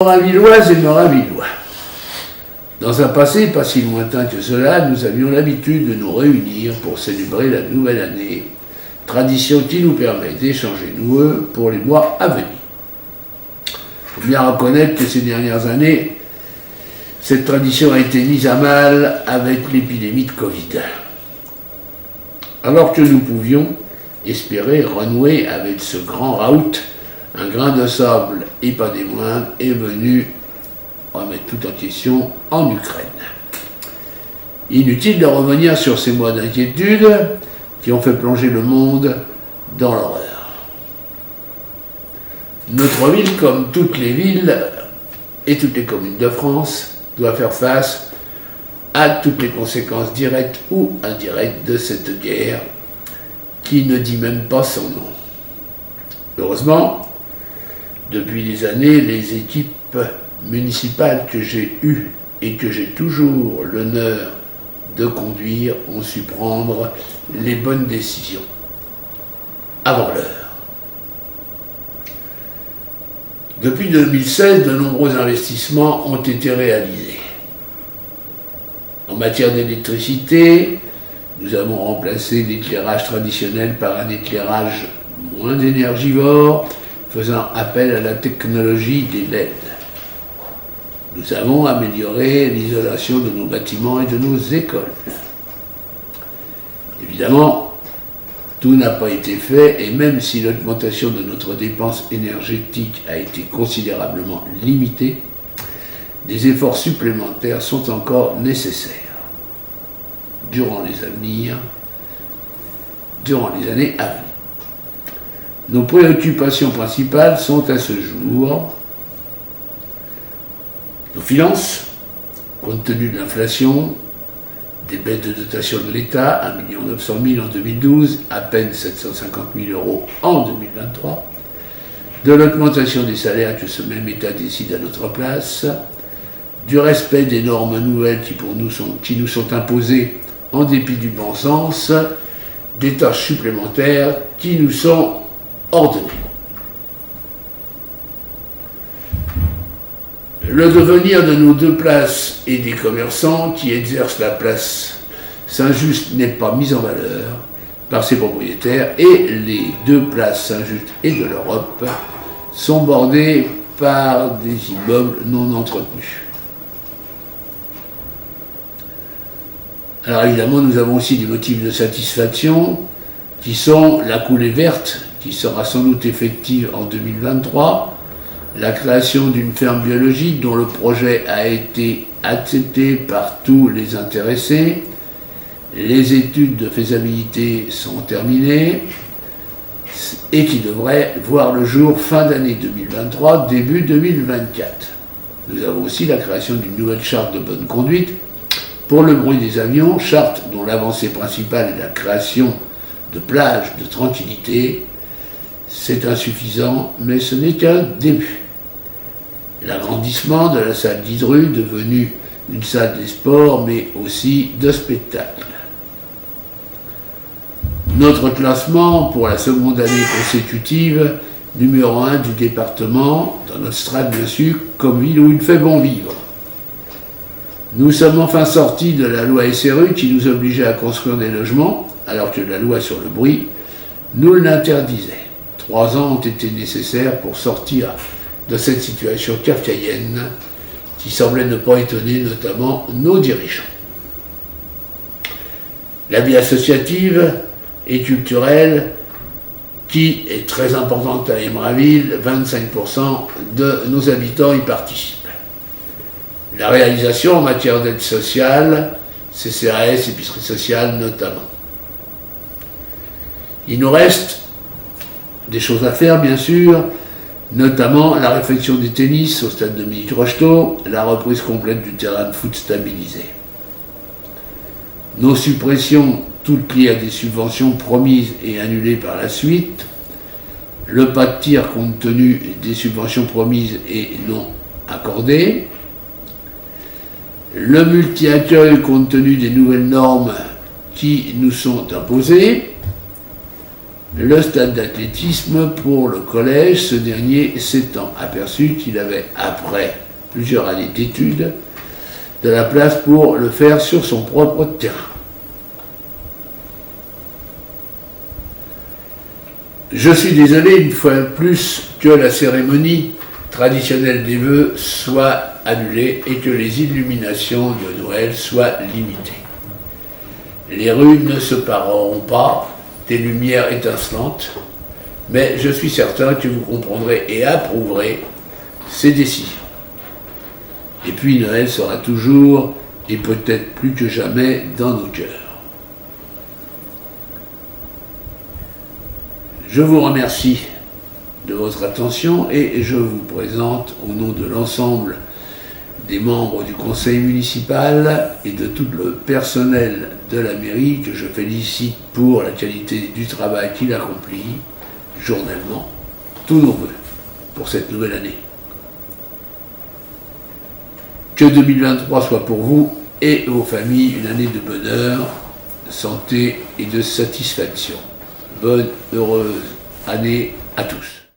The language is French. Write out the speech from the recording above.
Moravilloises et Moravillois. Dans un passé pas si lointain que cela, nous avions l'habitude de nous réunir pour célébrer la nouvelle année, tradition qui nous permet d'échanger nos vœux pour les mois à venir. Il faut bien reconnaître que ces dernières années, cette tradition a été mise à mal avec l'épidémie de Covid. Alors que nous pouvions espérer renouer avec ce grand raout, un grain de sable, et pas des moindres, est venu remettre tout en question en Ukraine. Inutile de revenir sur ces mois d'inquiétude qui ont fait plonger le monde dans l'horreur. Notre ville, comme toutes les villes et toutes les communes de France, doit faire face à toutes les conséquences directes ou indirectes de cette guerre qui ne dit même pas son nom. Heureusement, depuis des années, les équipes municipales que j'ai eues et que j'ai toujours l'honneur de conduire ont su prendre les bonnes décisions avant l'heure. Depuis 2016, de nombreux investissements ont été réalisés. En matière d'électricité, nous avons remplacé l'éclairage traditionnel par un éclairage moins énergivore, faisant appel à la technologie des LED. Nous avons amélioré l'isolation de nos bâtiments et de nos écoles. Évidemment, tout n'a pas été fait, et même si l'augmentation de notre dépense énergétique a été considérablement limitée, des efforts supplémentaires sont encore nécessaires durant les années à venir. Nos préoccupations principales sont à ce jour nos finances, compte tenu de l'inflation, des baisses de dotation de l'État, 1 900 000 en 2012, à peine 750 000 euros en 2023, de l'augmentation des salaires que ce même État décide à notre place, du respect des normes nouvelles qui nous sont imposées en dépit du bon sens, des tâches supplémentaires qui nous sont ordonnées. Le devenir de nos deux places et des commerçants qui exercent la place Saint-Just n'est pas mis en valeur par ses propriétaires, et les deux places Saint-Just et de l'Europe sont bordées par des immeubles non entretenus. Alors évidemment, nous avons aussi des motifs de satisfaction qui sont la coulée verte, qui sera sans doute effective en 2023, la création d'une ferme biologique dont le projet a été accepté par tous les intéressés, les études de faisabilité sont terminées et qui devraient voir le jour fin d'année 2023, début 2024. Nous avons aussi la création d'une nouvelle charte de bonne conduite pour le bruit des avions, charte dont l'avancée principale est la création de plages de tranquillité. C'est insuffisant, mais ce n'est qu'un début. L'agrandissement de la salle d'Hydru, devenue une salle des sports, mais aussi de spectacle. Notre classement pour la seconde année consécutive, numéro 1 du département, dans notre strate bien sûr, comme ville où il fait bon vivre. Nous sommes enfin sortis de la loi SRU qui nous obligeait à construire des logements, alors que la loi sur le bruit nous l'interdisait. 3 ans ont été nécessaires pour sortir de cette situation kafkaïenne qui semblait ne pas étonner notamment nos dirigeants. La vie associative et culturelle, qui est très importante à Émerainville, 25% de nos habitants y participent. La réalisation en matière d'aide sociale, CCAS, épicerie sociale notamment. Il nous reste des choses à faire, bien sûr, notamment la réfection des tennis au stade Dominique Rocheteau, la reprise complète du terrain de foot stabilisé. Nos suppressions, toutes liées à des subventions promises et annulées par la suite, le pas de tir compte tenu des subventions promises et non accordées, le multi-accueil compte tenu des nouvelles normes qui nous sont imposées, le stade d'athlétisme pour le collège, ce dernier s'étant aperçu qu'il avait, après plusieurs années d'études, de la place pour le faire sur son propre terrain. Je suis désolé une fois de plus que la cérémonie traditionnelle des vœux soit annulée et que les illuminations de Noël soient limitées. Les rues ne se pareront pas des lumières étincelantes, mais je suis certain que vous comprendrez et approuverez ces décisions. Et puis Noël sera toujours, et peut-être plus que jamais, dans nos cœurs. Je vous remercie de votre attention et je vous présente au nom de l'ensemble des membres du conseil municipal et de tout le personnel de la mairie que je félicite pour la qualité du travail qu'il accomplit journellement, tous nos vœux pour cette nouvelle année. Que 2023 soit pour vous et vos familles une année de bonheur, de santé et de satisfaction. Bonne, heureuse année à tous.